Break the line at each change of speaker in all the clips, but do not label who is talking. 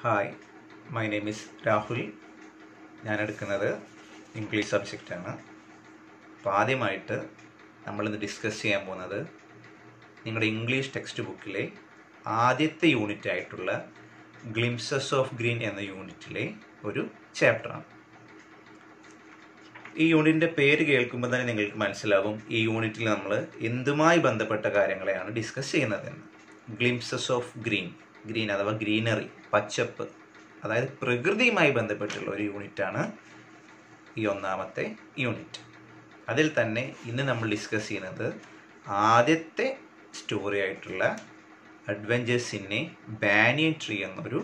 Hi, my name is Rahul. ഞാൻ എടുക്കുന്നത് English സബ്ജക്റ്റാണ്. അപ്പോൾ ആദ്യമായിട്ട് നമ്മളിന്ന് ഡിസ്കസ് ചെയ്യാൻ പോകുന്നത് നിങ്ങളുടെ ഇംഗ്ലീഷ് ടെക്സ്റ്റ് ബുക്കിലെ ആദ്യത്തെ യൂണിറ്റ് ആയിട്ടുള്ള ഗ്ലിംസസ് ഓഫ് ഗ്രീൻ എന്ന യൂണിറ്റിലെ ഒരു ചാപ്റ്ററാണ്. ഈ യൂണിറ്റിൻ്റെ പേര് കേൾക്കുമ്പോൾ തന്നെ നിങ്ങൾക്ക് മനസ്സിലാവും ഈ യൂണിറ്റിൽ നമ്മൾ എന്തുമായി ബന്ധപ്പെട്ട കാര്യങ്ങളെയാണ് ഡിസ്കസ് ചെയ്യുന്നതെന്ന്. ഗ്ലിംസസ് ഓഫ് ഗ്രീൻ, ഗ്രീൻ അഥവാ ഗ്രീനറി, പച്ചപ്പ്, അതായത് പ്രകൃതിയുമായി ബന്ധപ്പെട്ടുള്ള ഒരു യൂണിറ്റാണ് ഈ ഒന്നാമത്തെ യൂണിറ്റ്. അതിൽ തന്നെ ഇന്ന് നമ്മൾ ഡിസ്കസ് ചെയ്യുന്നത് ആദ്യത്തെ സ്റ്റോറി ആയിട്ടുള്ള adventures in a banyan tree എന്നൊരു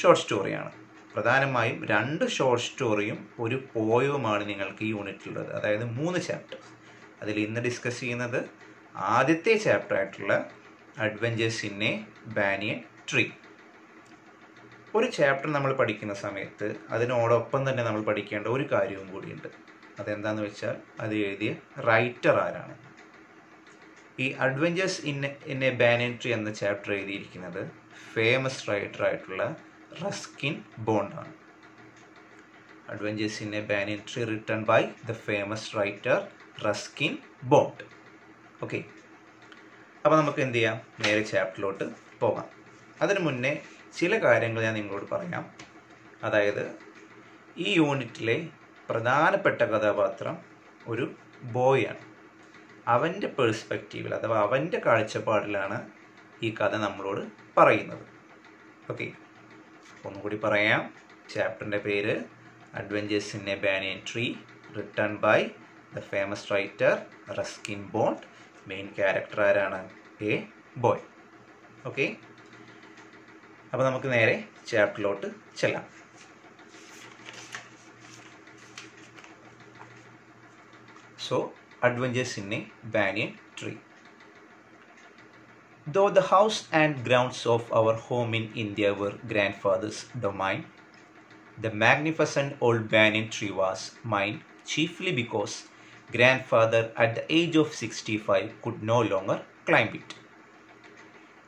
ഷോർട്ട് സ്റ്റോറിയാണ്. പ്രധാനമായും 2 ഷോർട്ട് സ്റ്റോറിയും ഒരു പോയവുമാണ് നിങ്ങൾക്ക് ഈ യൂണിറ്റിലുള്ളത്, അതായത് 3 ചാപ്റ്റേഴ്സ്. അതിൽ ഇന്ന് ഡിസ്കസ് ചെയ്യുന്നത് ആദ്യത്തെ ചാപ്റ്റർ ആയിട്ടുള്ള adventures in a banyan tree. ഒരു ചാപ്റ്റർ നമ്മൾ പഠിക്കുന്ന സമയത്ത് അതിനോടൊപ്പം തന്നെ നമ്മൾ പഠിക്കേണ്ട ഒരു കാര്യവും കൂടിയുണ്ട്. അതെന്താണെന്ന് വെച്ചാൽ അത് എഴുതിയ റൈറ്റർ ആരാണ്. ഈ adventures in a banyan tree എന്ന ചാപ്റ്റർ എഴുതിയിരിക്കുന്നത് ഫേമസ് റൈറ്റർ ആയിട്ടുള്ള റസ്കിൻ ബോണ്ട് ആണ്. Adventures in a banyan tree written by the famous writer Ruskin Bond. Okay, അപ്പോൾ നമുക്ക് എന്ത് ചെയ്യാം, നേരെ ചാപ്റ്ററിലോട്ട് പോകാം. അതിനു മുന്നേ ചില കാര്യങ്ങൾ ഞാൻ നിങ്ങളോട് പറയാം. അതായത് ഈ യൂണിറ്റിലെ പ്രധാനപ്പെട്ട കഥാപാത്രം ഒരു ബോയാണ്. അവൻ്റെ പേഴ്സ്പെക്റ്റീവിൽ അഥവാ അവൻ്റെ കാഴ്ചപ്പാടിലാണ് ഈ കഥ നമ്മളോട് പറയുന്നത്. ഓക്കെ, ഒന്നുകൂടി പറയാം. ചാപ്റ്ററിൻ്റെ പേര് adventures in a banyan tree written by the famous writer Ruskin Bond. Main character ആരാണ്? A boy. ഓക്കെ, അപ്പോൾ നമുക്ക് നേരെ ചാപ്റ്ററിലോട്ട് ചെല്ലാം. So, Adventures in a Banyan Tree. Though the house and grounds of our home in India were grandfather's domain, the magnificent old banyan tree was mine, chiefly because grandfather at the age of 65 could no longer climb it.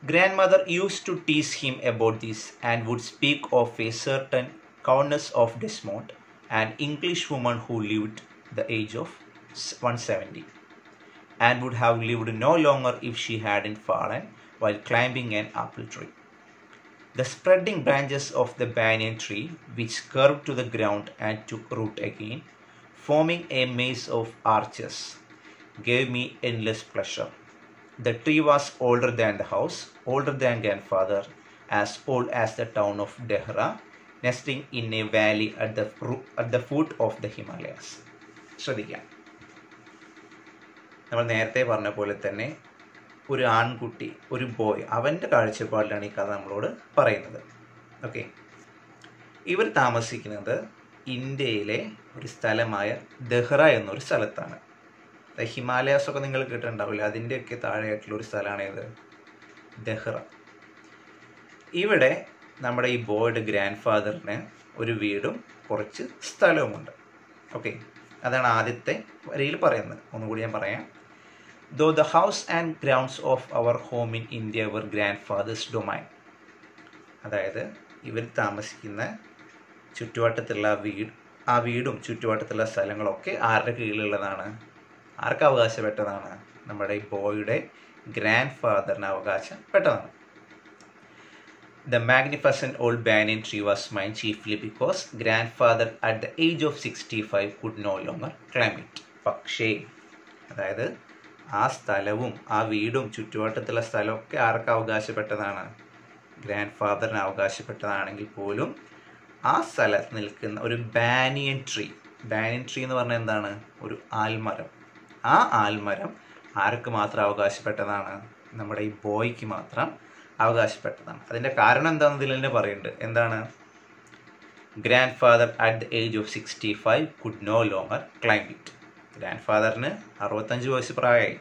Grandmother used to tease him about this and would speak of a certain Countess of Desmond, an English woman who lived the age of 170 and would have lived no longer if she hadn't fallen while climbing an apple tree. The spreading branches of the banyan tree, which curved to the ground and took root again, forming a maze of arches, gave me endless pleasure. The tree was older than the house, older than grandfather, as old as the town of Dehra, nesting in a valley at the foot of the Himalayas. ശ്രദ്ധിക്കാം, നമ്മൾ നേരത്തെ പറഞ്ഞ പോലെ തന്നെ ഒരു ആൺകുട്ടി, ഒരു boy, അവൻ്റെ കാഴ്ചപ്പാടിലാണ് ഈ കഥ നമ്മളോട് പറയുന്നത്. ഓക്കെ, ഇവർ താമസിക്കുന്നത് ഇന്ത്യയിലെ ഒരു സ്ഥലമായ ദെഹ്റ എന്നൊരു സ്ഥലത്താണ്. ഹിമാലയാസൊക്കെ നിങ്ങൾ കേട്ടിട്ടുണ്ടാവില്ല, അതിൻ്റെയൊക്കെ താഴെയായിട്ടുള്ള ഒരു സ്ഥലമാണ് ഇത് ദെഹ്റ. ഇവിടെ നമ്മുടെ ഈ ബോയുടെ ഗ്രാൻഡ് ഫാദറിന് ഒരു വീടും കുറച്ച് സ്ഥലവുമുണ്ട്. ഓക്കെ, അതാണ് ആദ്യത്തെ വരിയിൽ പറയുന്നത്. ഒന്നുകൂടി ഞാൻ പറയാം. Though the house and grounds of our home in India were grandfather's domain, അതായത് ഇവർ താമസിക്കുന്ന ചുറ്റുവട്ടത്തുള്ള ആ വീടും ചുറ്റുവട്ടത്തുള്ള സ്ഥലങ്ങളൊക്കെ ആരുടെ കീഴിലുള്ളതാണ്? ആർക്ക് അവകാശപ്പെട്ടതാണ്? നമ്മുടെ ഈ ബോയുടെ ഗ്രാൻഡ് ഫാദറിന് അവകാശപ്പെട്ടതാണ്. The magnificent old banyan tree was mine chiefly because grandfather at the age of 65 could no longer climb it. പക്ഷേ, അതായത് ആ സ്ഥലവും ആ വീടും ചുറ്റുവട്ടത്തുള്ള സ്ഥലമൊക്കെ ആർക്ക് അവകാശപ്പെട്ടതാണ്? ഗ്രാൻഡ് ഫാദറിന് അവകാശപ്പെട്ടതാണെങ്കിൽ പോലും ആ സ്ഥലത്ത് നിൽക്കുന്ന ഒരു ബാനിയൻ ട്രീ എന്ന് പറഞ്ഞാൽ എന്താണ്? ഒരു ആൽമരം. ആ ആൽമരം ആർക്ക് മാത്രം അവകാശപ്പെട്ടതാണ്? നമ്മുടെ ഈ ബോയ്ക്ക് മാത്രം അവകാശപ്പെട്ടതാണ്. അതിൻ്റെ കാരണം എന്താണെന്ന് ഇതിൽ തന്നെ പറയുന്നുണ്ട്. എന്താണ്? Grandfather at the age of 65 could no longer climb it. ഗ്രാൻഡ് ഫാദറിന് 65 വയസ്സ് പ്രായമായി.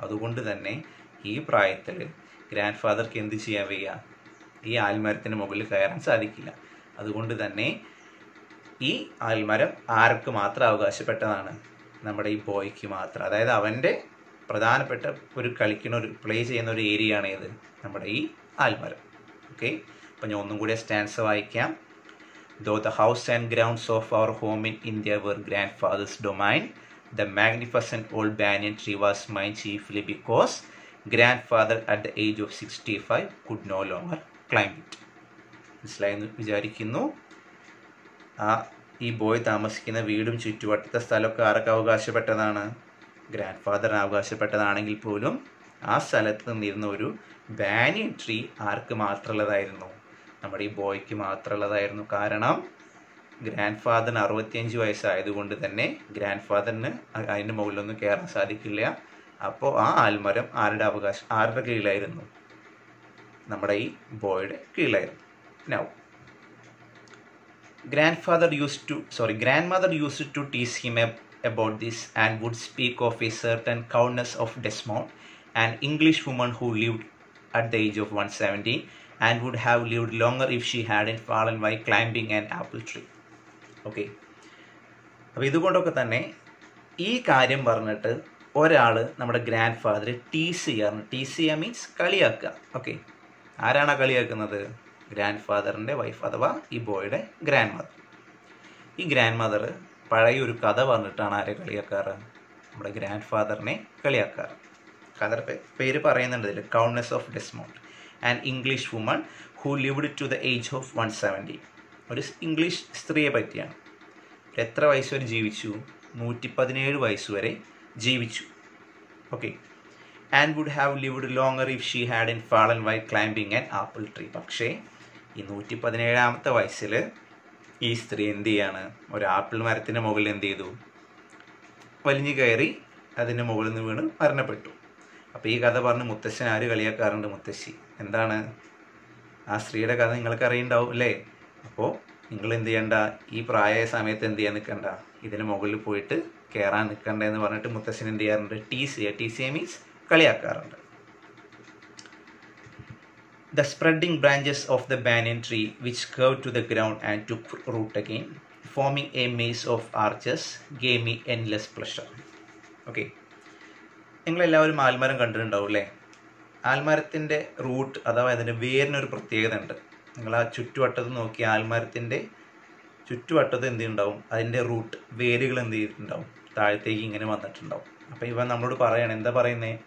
അതുകൊണ്ട് തന്നെ ഈ പ്രായത്തിൽ ഗ്രാൻഡ് ഫാദർക്ക് എന്ത് ചെയ്യാൻ വയ്യ? ഈ ആൽമരത്തിന് മുകളിൽ കയറാൻ സാധിക്കില്ല. അതുകൊണ്ട് തന്നെ ഈ ആൽമരം ആർക്ക് മാത്രം അവകാശപ്പെട്ടതാണ്? നമ്മുടെ ഈ ബോയ്ക്ക് മാത്രം. അതായത് അവൻ്റെ പ്രധാനപ്പെട്ട ഒരു കളിക്കുന്ന ഒരു പ്ലേ ചെയ്യുന്ന ഒരു ഏരിയ ആണ് ഇത്, നമ്മുടെ ഈ ആൽമരം. ഓക്കെ, അപ്പോൾ ഞാൻ ഒന്നും കൂടി സ്റ്റാൻസ് വായിക്കാം. Though the house and grounds of our home in India were grandfather's domain, the magnificent old banyan tree was mine chiefly because grandfather at the age of 65 could no longer climb it. മനസ്സിലായെന്ന് വിചാരിക്കുന്നു. ഈ boy താമസിക്കുന്ന വീടും ചുറ്റുവട്ടത്തെ സ്ഥലമൊക്കെ ആരൊക്കെ അവകാശപ്പെട്ടതാണ്? Grand അവകാശപ്പെട്ടതാണെങ്കിൽ പോലും ആ സ്ഥലത്ത് നിന്നിരുന്ന ഒരു ബാനിയൻ ട്രീ ആർക്ക് മാത്രമുള്ളതായിരുന്നു? നമ്മുടെ ഈ ബോയ്ക്ക് മാത്രമുള്ളതായിരുന്നു. കാരണം ഗ്രാൻഡ് ഫാദറിന് 65 വയസ്സായതുകൊണ്ട് തന്നെ ഗ്രാൻഡ് ഫാദറിന് അതിൻ്റെ മുകളിലൊന്നും കയറാൻ സാധിക്കില്ല. അപ്പോൾ ആ ആൽമരം ആരുടെ കീഴിലായിരുന്നു? നമ്മുടെ ഈ ബോയുടെ കീഴിലായിരുന്നു. Now grandmother used to tease him about this and would speak of a certain Countess of Desmond, an English woman who lived at the age of 170 and would have lived longer if she hadn't fallen while climbing an apple tree. Okay, അപ്പോൾ ഇതുകൊണ്ടൊക്കെ തന്നെ ഈ കാര്യം പറഞ്ഞിട്ട് ഒരാൾ നമ്മുടെ grand ഫാദറെ ടീസ് ചെയ്യുക means കളിയാക്കുക. Okay, ആരാണ് കളിയാക്കുന്നത്? Grand ഫാദറിൻ്റെ wife അഥവാ ഈ ബോയുടെ ഗ്രാൻഡ് മദർ. ഈ ഗ്രാൻഡ് മദർ പഴയ ഒരു കഥ പറഞ്ഞിട്ടാണ് ആരെ കളിയാക്കാറ്? നമ്മുടെ ഗ്രാൻഡ് ഫാദറിനെ കളിയാക്കാറ്. കഥയുടെ പേര് പറയുന്നുണ്ട് ഇതിൽ, Countess of Desmond, an English woman who lived to the age of 170. ഒരു ഇംഗ്ലീഷ് സ്ത്രീയെ പറ്റിയാണ്. എത്ര വയസ്സ് വരെ ജീവിച്ചു? 117 വയസ്സ് വരെ ജീവിച്ചു. Okay, and would have lived longer if she had in fallen while climbing an apple tree. പക്ഷേ ഈ 117-ാമത്തെ വയസ്സിൽ ഈ സ്ത്രീ എന്ത് ചെയ്യാണ്? ഒരു ആപ്പിൾ മരത്തിൻ്റെ മുകളിൽ എന്ത് ചെയ്തു? വലിഞ്ഞു കയറി അതിൻ്റെ മുകളിൽ നിന്ന് വീണ് മരണപ്പെട്ടു. അപ്പോൾ ഈ കഥ പറഞ്ഞ് മുത്തശ്ശൻ ആര് കളിയാക്കാറുണ്ട്? മുത്തശ്ശി. എന്താണ് ആ സ്ത്രീയുടെ കഥ നിങ്ങൾക്ക് അറിയുണ്ടാവും അല്ലേ? അപ്പോൾ നിങ്ങൾ എന്ത് ചെയ്യണ്ട, ഈ പ്രായമായ സമയത്ത് എന്ത് ചെയ്യാൻ നിൽക്കണ്ട, ഇതിന് മുകളിൽ പോയിട്ട് കയറാൻ നിൽക്കണ്ട എന്ന് പറഞ്ഞിട്ട് മുത്തശ്ശൻ എന്ത് ചെയ്യാറുണ്ട്? ടീസ് ചെയ്യുക means കളിയാക്കാറുണ്ട്. The spreading branches of the banyan tree which curved to the ground and took root again, forming a maze of arches, gave me endless pleasure. Okay, നിങ്ങളെല്ലാവരും ആൽമരം കണ്ടിട്ടുണ്ടാവും അല്ലേ? ആൽമരത്തിൻ്റെ റൂട്ട് അഥവാ അതിൻ്റെ വേരിനൊരു പ്രത്യേകത ഉണ്ട്. നിങ്ങൾ ആ ചുറ്റുവട്ടത്ത് നോക്കി ആൽമരത്തിൻ്റെ ചുറ്റുവട്ടത്ത് എന്ത് ഉണ്ടാവും? അതിൻ്റെ റൂട്ട് വേരുകൾ എന്ത് ചെയ്തിട്ടുണ്ടാവും? താഴത്തേക്ക് ഇങ്ങനെ വന്നിട്ടുണ്ടാവും. അപ്പോൾ ഇവ നമ്മളോട് പറയണം, എന്താ പറയുന്നത്?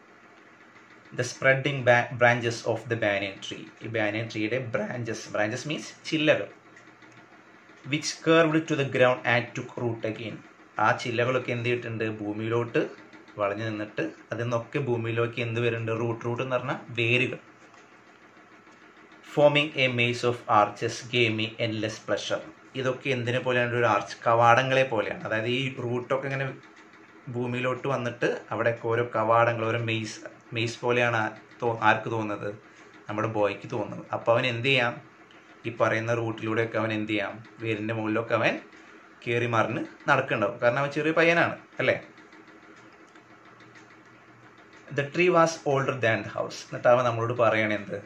The spreading branches of the banyan tree. ഈ banyan ട്രീയുടെ branches means ചില്ലകൾ, which curved to the ground and took root again. ആ ചില്ലകളൊക്കെ എന്ത് ചെയ്തിട്ടുണ്ട്? ഭൂമിയിലോട്ട് വളഞ്ഞു നിന്നിട്ട് അതിൽ നിന്നൊക്കെ ഭൂമിയിലേക്ക് എന്ത് വരുന്നുണ്ട്? റൂട്ട് എന്ന് പറഞ്ഞാൽ വേരുകൾ. Forming a maze of arches gave me endless pleasure. ഇതൊക്കെ എന്തിനെ പോലെയാണ്? ഒരു ആർച്ച്, കവാടങ്ങളെ പോലെയാണ്. അതായത് ഈ റൂട്ടൊക്കെ ഇങ്ങനെ ഭൂമിയിലോട്ട് വന്നിട്ട് അവിടെ ഓരോ കവാടങ്ങൾ, ഓരോ മെയ്സ് പോലെയാണ് ആർക്ക് തോന്നുന്നത്? നമ്മുടെ ബോയ്ക്ക് തോന്നുന്നത്. അപ്പോൾ അവൻ എന്ത് ചെയ്യാം? ഈ പറയുന്ന റൂട്ടിലൂടെയൊക്കെ അവൻ എന്ത് ചെയ്യാം? വേരിൻ്റെ മുകളിലൊക്കെ അവൻ കയറി മറിഞ്ഞ് നടക്കുന്നുണ്ടാവും. കാരണം അവൻ ചെറിയ പയ്യനാണ് അല്ലേ? The tree was older than the house. എന്നിട്ട് അവൻ നമ്മളോട് പറയണെന്ത്?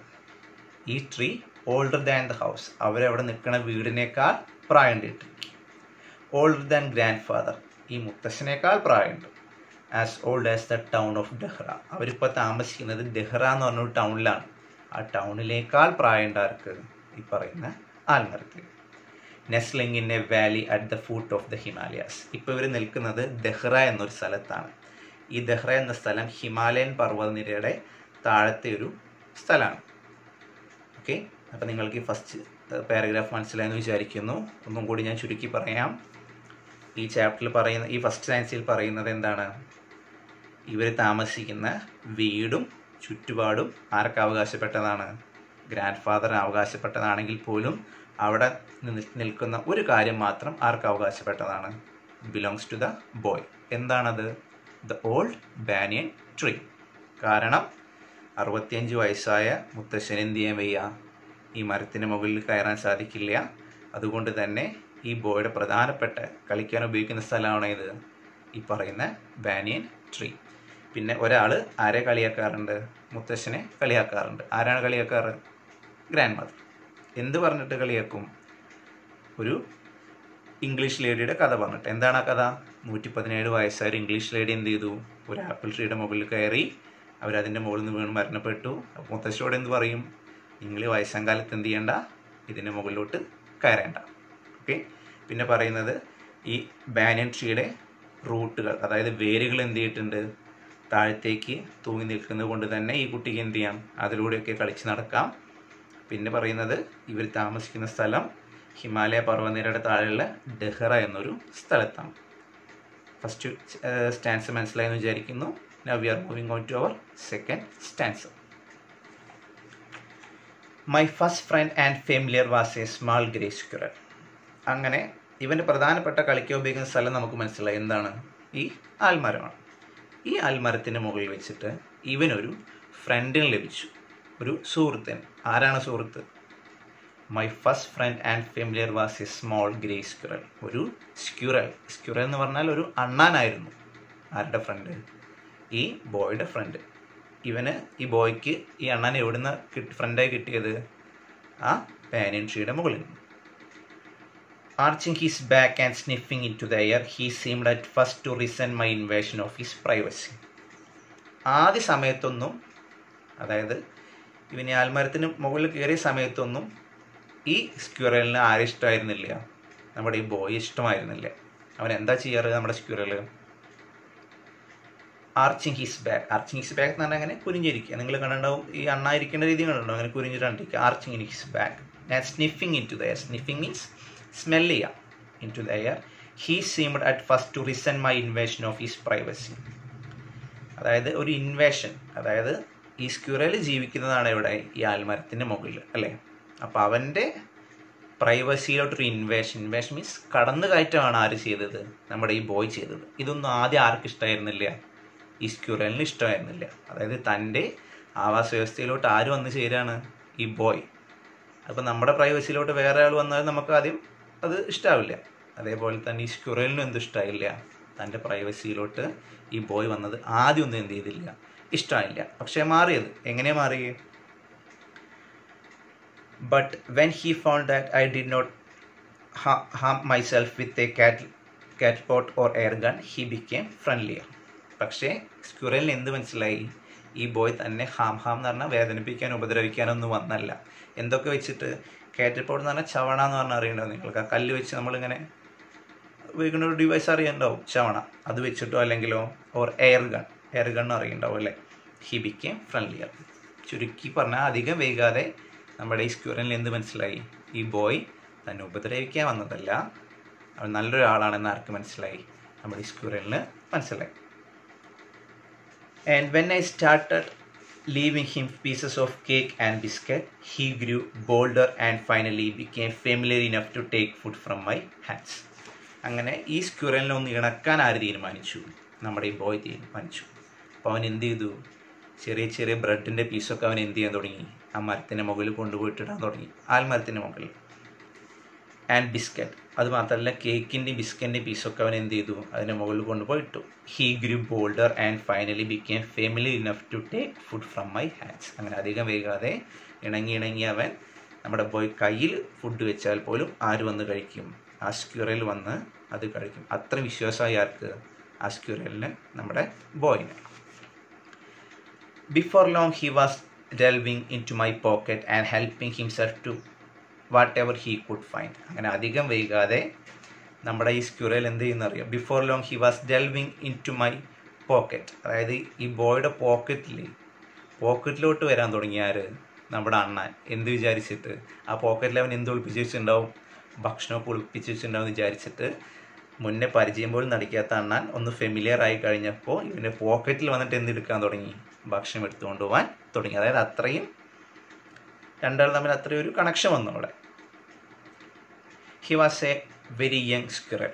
ഈ tree older than the house, അവരവിടെ നിൽക്കുന്ന വീടിനേക്കാൾ പ്രായമുണ്ട്. ഓൾഡർ ദാൻ ഗ്രാൻഡ് ഫാദർ, ഈ മുത്തശ്ശനേക്കാൾ പ്രായമുണ്ട്. As old as the town of Dehra, അവരിപ്പോൾ താമസിക്കുന്നത് ഡെഹ്റ എന്ന് പറഞ്ഞൊരു ടൗണിലാണ്. ആ ടൗണിലേക്കാൾ പ്രായമുണ്ട് ആർക്ക്? ഈ പറയുന്ന ആൽമരത്തിൽ. Nestling in a valley at the foot of the Himalayas. ഇപ്പോൾ ഇവർ നിൽക്കുന്നത് ദെഹ്റ എന്നൊരു സ്ഥലത്താണ്. ഈ ദെഹ്റ എന്ന സ്ഥലം ഹിമാലയൻ പർവ്വതനിരയുടെ താഴത്തെ ഒരു സ്ഥലമാണ്. ഓക്കെ, അപ്പോൾ നിങ്ങൾക്ക് ഈ ഫസ്റ്റ് പാരഗ്രാഫ് മനസ്സിലായെന്ന് വിചാരിക്കുന്നു. ഒന്നും കൂടി ഞാൻ ചുരുക്കി പറയാം. ഈ ചാപ്റ്ററിൽ പറയുന്ന, ഈ ഫസ്റ്റ് സയൻസിൽ പറയുന്നത് എന്താണ്? ഇവർ താമസിക്കുന്ന വീടും ചുറ്റുപാടും ആർക്ക് അവകാശപ്പെട്ടതാണ്? ഗ്രാൻഡ് ഫാദറിന് അവകാശപ്പെട്ടതാണെങ്കിൽ പോലും അവിടെ നിൽക്കുന്ന ഒരു കാര്യം മാത്രം ആർക്ക് അവകാശപ്പെട്ടതാണ്? Belongs to the boy. എന്താണത്? The old banyan tree. കാരണം 65 വയസ്സായ മുത്തശ്ശന് എന്ത് ചെയ്യാൻ വയ്യ? ഈ മരത്തിന് മുകളിൽ കയറാൻ സാധിക്കില്ല. അതുകൊണ്ട് തന്നെ ഈ ബോയുടെ പ്രധാനപ്പെട്ട കളിക്കാൻ ഉപയോഗിക്കുന്ന സ്ഥലമാണ് ഇത്, ഈ പറയുന്ന ബാനിയൻ ട്രീ. പിന്നെ ഒരാൾ ആരെ കളിയാക്കാറുണ്ട്? മുത്തശ്ശനെ കളിയാക്കാറുണ്ട്. ആരാണ് കളിയാക്കാറ്? Grand mother. എന്ത് പറഞ്ഞിട്ട് കളിയാക്കും? ഒരു ഇംഗ്ലീഷ് ലേഡിയുടെ കഥ പറഞ്ഞിട്ട്. എന്താണ് ആ കഥ? 117 വയസ്സായ ഇംഗ്ലീഷ് ലേഡി എന്ത് ചെയ്തു? ഒരു ആപ്പിൾ ട്രീയുടെ മുകളിൽ കയറി, അവരതിൻ്റെ മുകളിൽ നിന്ന് വീണ് മരണപ്പെട്ടു. അപ്പോൾ മുത്തശ്ശിയോട് എന്ത് പറയും? നിങ്ങൾ വയസ്സാം കാലത്ത് എന്ത് ചെയ്യണ്ട? ഇതിൻ്റെ മുകളിലോട്ട് കയറേണ്ട. ഓക്കെ. പിന്നെ പറയുന്നത് ഈ ബാനിയൻ ട്രീയുടെ റൂട്ടുകൾ, അതായത് വേരുകൾ എന്ത് ചെയ്തിട്ടുണ്ട്, താഴത്തേക്ക് തൂങ്ങി നിൽക്കുന്നത് കൊണ്ട് തന്നെ ഈ കുട്ടിക്ക് എന്ത് ചെയ്യാം, അതിലൂടെയൊക്കെ കളിച്ച് നടക്കാം. പിന്നെ പറയുന്നത് ഇവർ താമസിക്കുന്ന സ്ഥലം ഹിമാലയ പർവ്വതനിരയുടെ താഴെയുള്ള ഡെഹ്റ എന്നൊരു സ്ഥലത്താണ്. ഫസ്റ്റ് സ്റ്റാൻസ് മനസ്സിലായെന്ന് വിചാരിക്കുന്നു. Now we are moving on to our second stanza. My first friend and familiar was a small grey squirrel. അങ്ങനെ ഇവൻ്റെ പ്രധാനപ്പെട്ട കളിക്കാൻ ഉപയോഗിക്കുന്ന സ്ഥലം നമുക്ക് മനസ്സിലായി. എന്താണ്? ഈ ആൽമരമാണ്. ഈ ആൽമരത്തിൻ്റെ മുകളിൽ വെച്ചിട്ട് ഇവനൊരു ഫ്രണ്ടിന് ലഭിച്ചു, ഒരു സുഹൃത്തിന്. ആരാണ് സുഹൃത്ത്? My first friend and familiar was a small grey squirrel. ഒരു സ്ക്യുറൽ എന്ന് പറഞ്ഞാൽ ഒരു അണ്ണാനായിരുന്നു. ആരുടെ ഫ്രണ്ട്? ഈ ബോയുടെ ഫ്രണ്ട്. ഈ ബോയ്ക്ക് ഈ അണ്ണാൻ എവിടുന്ന് ഫ്രണ്ടായി കിട്ടിയത്? ആ ബാനിയൻ ട്രീയുടെ മുകളിൽ നിന്ന്. Arching his back and sniffing into the air, he seemed at first to resent my invasion of his privacy. ആദ്യ സമയത്തൊന്നും, അതായത് ഇവന് ആൽമരത്തിന് മുകളിൽ കയറിയ സമയത്തൊന്നും ഈ സ്ക്യുറലിന് ആരും ഇഷ്ടമായിരുന്നില്ല, നമ്മുടെ ഈ ബോയ് ഇഷ്ടമായിരുന്നില്ല. അവൻ എന്താ ചെയ്യാറ്? നമ്മുടെ സ്ക്യുറൽ ആർച്ചിങ് ഹിസ് ബാക്ക് എന്ന് പറഞ്ഞാൽ അങ്ങനെ കുരിഞ്ഞിരിക്കുക. നിങ്ങൾ കണ്ടിട്ടുണ്ടാവും, ഈ അണ്ണായിരിക്കേണ്ട രീതി കണ്ടിട്ടുണ്ടാവും, അങ്ങനെ കുരിഞ്ഞിട്ടാണ്ടിരിക്കുക. Arching in his back and sniffing in to the air. Sniffing means smell ചെയ്യുക. In to the air. He seemed at first to resent my invasion of his privacy. അതായത് ഒരു ഇൻവേഷൻ, അതായത് ഈ സ്ക്യുറൽ ജീവിക്കുന്നതാണ് ഇവിടെ ഈ ആൽമരത്തിൻ്റെ മുകളിൽ, അല്ലേ? അപ്പോൾ അവൻ്റെ പ്രൈവസിയിലോട്ടൊരു ഇൻവേഷൻ മീൻസ് കടന്നു കയറ്റമാണ് ആര് ചെയ്തത്? നമ്മുടെ ഈ ബോയ് ചെയ്തത്. ഇതൊന്നും ആദ്യം ആർക്കും ഇഷ്ടമായിരുന്നില്ല, ഈ സ്ക്യുറലിന് ഇഷ്ടമായിരുന്നില്ല. അതായത് തൻ്റെ ആവാസ വ്യവസ്ഥയിലോട്ട് ആര് വന്ന് ചേരാണ്? ഈ ബോയ്. അപ്പോൾ നമ്മുടെ പ്രൈവസിയിലോട്ട് വേറെ ആൾ വന്നാൽ നമുക്ക് ആദ്യം അത് ഇഷ്ടമാവില്ല. അതേപോലെ തന്നെ ഈ സ്ക്യുറലിനും എന്തും ഇഷ്ടമായില്ല, തൻ്റെ പ്രൈവസിയിലോട്ട് ഈ ബോയ് വന്നത് ആദ്യം ഒന്നും എന്ത് ചെയ്തില്ല, ഇഷ്ടമായില്ല. പക്ഷേ മാറിയത് എങ്ങനെ മാറി? But when he found that I did not harm myself with a cattle pot or air gun, he became friendlier. പക്ഷേ സ്ക്യുറലിന് എന്ത് മനസ്സിലായി? ഈ ബോയ് തന്നെ ഹാം എന്ന് പറഞ്ഞാൽ വേദനിപ്പിക്കാനോ ഉപദ്രവിക്കാനോ ഒന്നും വന്നല്ല. എന്തൊക്കെ വെച്ചിട്ട്? കാറ്റൽ പോട്ട് എന്ന് പറഞ്ഞാൽ ചവണ എന്ന് പറഞ്ഞാൽ അറിയണ്ടാവും നിങ്ങൾക്ക്. ആ കല്ല് വെച്ച് നമ്മളിങ്ങനെ ഉപയോഗിക്കുന്ന ഒരു ഡിവൈസ് അറിയണ്ടാവും, ചവണ. അത് വെച്ചിട്ടോ അല്ലെങ്കിലോ ഓർ എയർ ഗൺ അറിയണ്ടാവും, അല്ലേ? He became friendlier. ചുരുക്കി പറഞ്ഞാൽ അധികം വൈകാതെ നമ്മുടെ ഈ സ്ക്യുറലിന് എന്ത് മനസ്സിലായി? ഈ ബോയ് തന്നെ ഉപദ്രവിക്കാൻ വന്നതല്ല, അവൻ നല്ലൊരാളാണെന്ന് ആർക്ക് മനസ്സിലായി? നമ്മുടെ ഈ സ്ക്യുറലിന് മനസ്സിലായി. And when I started leaving him pieces of cake and biscuit, he grew bolder and finally became familiar enough to take food from my hands. അങ്ങനെ ഈ സ്ക്യുറലിനെ ഒന്ന് ഇണക്കാൻ ആര് തീരുമാനിച്ചു? നമ്മുടെ ഈ ബോയ് തീരുമാനിച്ചു. അപ്പോൾ അവൻ എന്ത് ചെയ്തു? ചെറിയ ചെറിയ ബ്രെഡിൻ്റെ പീസൊക്കെ അവൻ എന്ത് ചെയ്യാൻ തുടങ്ങി? ആ മരത്തിൻ്റെ മുകളിൽ കൊണ്ടുപോയിട്ടിടാൻ തുടങ്ങി, ആൽമരത്തിൻ്റെ മുകളിൽ. ആൻഡ് ബിസ്ക്കറ്റ്, അത് മാത്രമല്ല കേക്കിൻ്റെ ബിസ്ക്കറ്റിൻ്റെ പീസൊക്കെ അവൻ എന്ത് ചെയ്തു? അതിൻ്റെ മുകളിൽ കൊണ്ടുപോയി ഇട്ടു. He grew bolder and finally became familiar enough to take food from my hands. അങ്ങനെ അധികം വൈകാതെ ഇണങ്ങി അവൻ നമ്മുടെ ബോയ് കയ്യിൽ ഫുഡ് വെച്ചാൽ പോലും ആര് വന്ന് കഴിക്കും? ആ സ്ക്യുറൽ വന്ന് അത് കഴിക്കും. അത്ര വിശ്വാസമായി ആർക്ക്? ആ സ്ക്യുറലിന്, നമ്മുടെ ബോയിന്. Before long he was delving into my pocket and helping himself to whatever he could find. അങ്ങനെ അധികം വൈകാതെ നമ്മുടെ ഈ സ്ക്യുറൽ എന്ത് ചെയ്യുന്നറിയാം? Before long he was delving into my pocket. അതായത് ഈ ബോയുടെ പോക്കറ്റിലോട്ട് വരാൻ തുടങ്ങിയാര്? നമ്മുടെ അണ്ണാൻ. എന്ത് വിചാരിച്ചിട്ട്? ആ പോക്കറ്റിൽ അവൻ എന്ത് ഒളിപ്പിച്ച് വെച്ചിട്ടുണ്ടാവും? ഭക്ഷണമൊക്കെ ഒളിപ്പിച്ച് വെച്ചിട്ടുണ്ടാവും വിചാരിച്ചിട്ട് മുന്നേ പരിചയം പോലും നടിക്കാത്ത അണ്ണാൻ ഒന്ന് ഫെമിലിയർ ആയി കഴിഞ്ഞപ്പോൾ ഇവൻ്റെ പോക്കറ്റിൽ വന്നിട്ട് എന്തെടുക്കാൻ തുടങ്ങി? ഭക്ഷണം എടുത്തുകൊണ്ട് പോകാൻ തുടങ്ങി. അതായത് അത്രയും രണ്ടാൾ തമ്മിൽ അത്രയും ഒരു കണക്ഷൻ വന്നു അവിടെ. He was a very young squirrel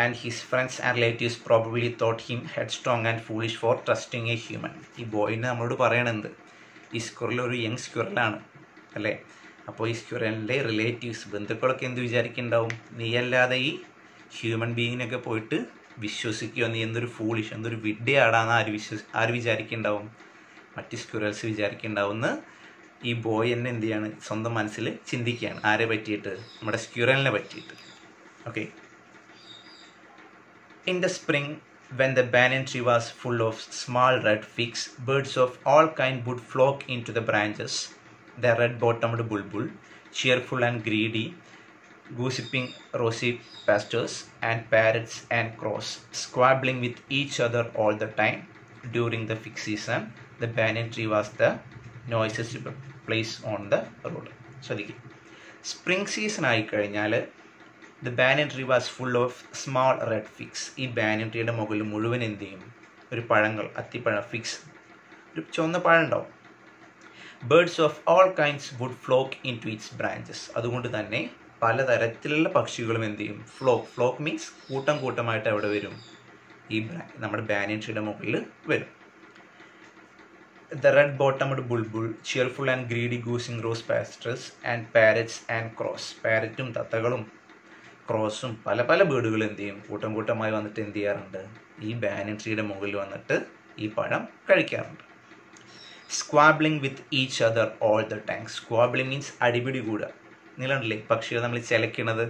and his friends and relatives probably thought him headstrong and foolish for trusting a human. ഈ ബോയിനെ നമ്മളോട് പറയണത് ഈ സ്ക്വിറൽ ഒരു യങ് സ്ക്വിറലാണ്, അല്ലേ? അപ്പോൾ ഈ സ്ക്വിറലിൻ്റെ റിലേറ്റീവ്സ്, ബന്ധുക്കളൊക്കെ എന്ത് വിചാരിക്കുന്നുണ്ടാവും? നീയല്ലാതെ ഈ ഹ്യൂമൻ ബീങ്ങിനൊക്കെ പോയിട്ട് വിശ്വസിക്കുകയോ, നീ എന്തൊരു ഫൂളിഷ്, എന്തൊരു വിഡ്ഢിയാടാന്ന് ആര് വിചാരിക്കുന്നുണ്ടാവും? മറ്റ് സ്ക്വിറൽസ് വിചാരിക്കുന്നുണ്ടാവുമെന്ന് ഈ ബോയ് എന്നെ എന്ത് ചെയ്യാണ്? സ്വന്തം മനസ്സിൽ ചിന്തിക്കുകയാണ്. ആരെ പറ്റിയിട്ട്? നമ്മുടെ സ്ക്വിറലിനെ പറ്റിയിട്ട്. Okay. In the spring when the banyan tree was full of small red figs, birds of all kinds would flock into the branches. The red-bottomed bulbul, cheerful and greedy, gossiping rosy pastors, and parrots and crows, squabbling with each other all the time. During the fig season, the banyan tree was the noisiest place on the road. ശ്രദ്ധിക്കുക, spring season ആയിക്കഴിഞ്ഞാൽ the banyan tree was full of small red fix. ഈ banyan ട്രീയുടെ മുകളിൽ മുഴുവൻ എന്ത് ചെയ്യും? ഒരു പഴങ്ങൾ, അത്തിപ്പഴം, ഫിക്സ്, ഒരു ചുവന്ന പഴം ഉണ്ടാവും. Birds of all kinds would flock into its branches. അതുകൊണ്ട് തന്നെ പലതരത്തിലുള്ള പക്ഷികളും എന്ത് ചെയ്യും? ഫ്ലോക്ക് മീൻസ് കൂട്ടം കൂട്ടമായിട്ട് എവിടെ വരും? ഈ നമ്മുടെ ബാനിയൻ ട്രീയുടെ മുകളിൽ വരും. The red-bottomed bulbul, cheerful and greedy goosing rose pastors, and parrots and crows. പാരറ്റും തത്തകളും ക്രോസും പല പല ബേർഡുകൾ എന്ത് ചെയ്യും? കൂട്ടം കൂട്ടമായി വന്നിട്ട് എന്ത് ചെയ്യാറുണ്ട്? ഈ ബാനിയൻ ട്രീയുടെ മുകളിൽ വന്നിട്ട് ഈ പഴം കഴിക്കാറുണ്ട്. Squabbling with each other all the time. Squabbling means അടിപിടി കൂടുക. നിങ്ങളുണ്ടല്ലേ പക്ഷികൾ നമ്മൾ ചിലക്കണത്?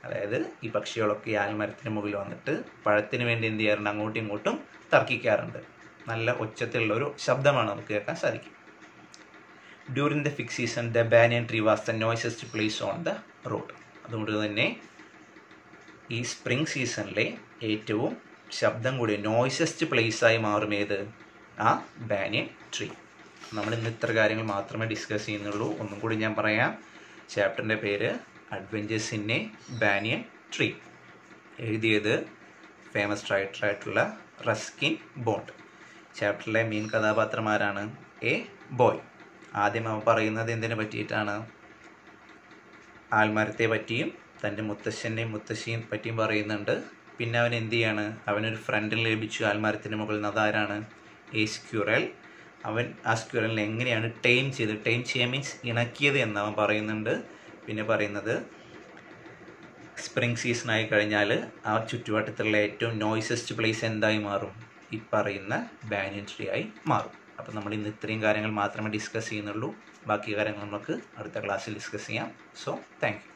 അതായത് ഈ പക്ഷികളൊക്കെ ഈ ആൽമരത്തിന് മുകളിൽ വന്നിട്ട് പഴത്തിന് വേണ്ടി എന്ത് ചെയ്യാറുണ്ട്? അങ്ങോട്ടും ഇങ്ങോട്ടും തർക്കിക്കാറുണ്ട്. നല്ല ഒച്ചത്തിലുള്ള ഒരു ശബ്ദമാണ് നമുക്ക് കേൾക്കാൻ സാധിക്കും. During the fig season the banyan tree was the noisiest place on the road. അതുകൊണ്ട് തന്നെ ഈ സ്പ്രിംഗ് സീസണിലെ ഏറ്റവും ശബ്ദം കൂടിയ നോയ്സസ്റ്റ് പ്ലേസായി മാറും ഏത്? ആ ബാനിയൻ ട്രീ. നമ്മൾ ഇന്ന് ഇത്ര കാര്യങ്ങൾ മാത്രമേ ഡിസ്കസ് ചെയ്യുന്നുള്ളൂ. ഒന്നും കൂടി ഞാൻ പറയാം. ചാപ്റ്ററിൻ്റെ പേര് adventures in a banyan tree. എഴുതിയത് ഫേമസ് റൈറ്ററായിട്ടുള്ള റസ്കിൻ ബോണ്ട്. ചാപ്റ്ററിലെ മെയിൻ കഥാപാത്രമാരാണ്? A boy. ആദ്യം അവൻ പറയുന്നത് എന്തിനെ പറ്റിയിട്ടാണ്? ആൽമരത്തെ പറ്റിയും തൻ്റെ മുത്തശ്ശൻ്റെയും മുത്തശ്ശിയും പറ്റിയും പറയുന്നുണ്ട്. പിന്നെ അവൻ എന്ത് ചെയ്യാണ്? അവനൊരു ഫ്രണ്ടിൽ ലഭിച്ചു ആൽമരത്തിന് മുകളിൽ നിന്ന്. അതാരാണ്? A squirrel. അവൻ ആ സ്ക്യൂറലിനെ എങ്ങനെയാണ് ടൈം ചെയ്യുക മീൻസ് ഇണക്കിയത് എന്ന് അവൻ പറയുന്നുണ്ട്. പിന്നെ പറയുന്നത് സ്പ്രിംഗ് സീസൺ ആയി കഴിഞ്ഞാൽ ആ ചുറ്റുവട്ടത്തുള്ള ഏറ്റവും നോയ്സസ്റ്റ് പ്ലേസ് എന്തായി മാറും? ഈ പറയുന്ന ബാനിയൻ ട്രീ ആയി മാറും. അപ്പം നമ്മൾ ഇന്ന് ഇത്രയും കാര്യങ്ങൾ മാത്രമേ ഡിസ്കസ് ചെയ്യുന്നുള്ളൂ. ബാക്കി കാര്യങ്ങൾ നമുക്ക് അടുത്ത ക്ലാസ്സിൽ ഡിസ്കസ് ചെയ്യാം. So thank you.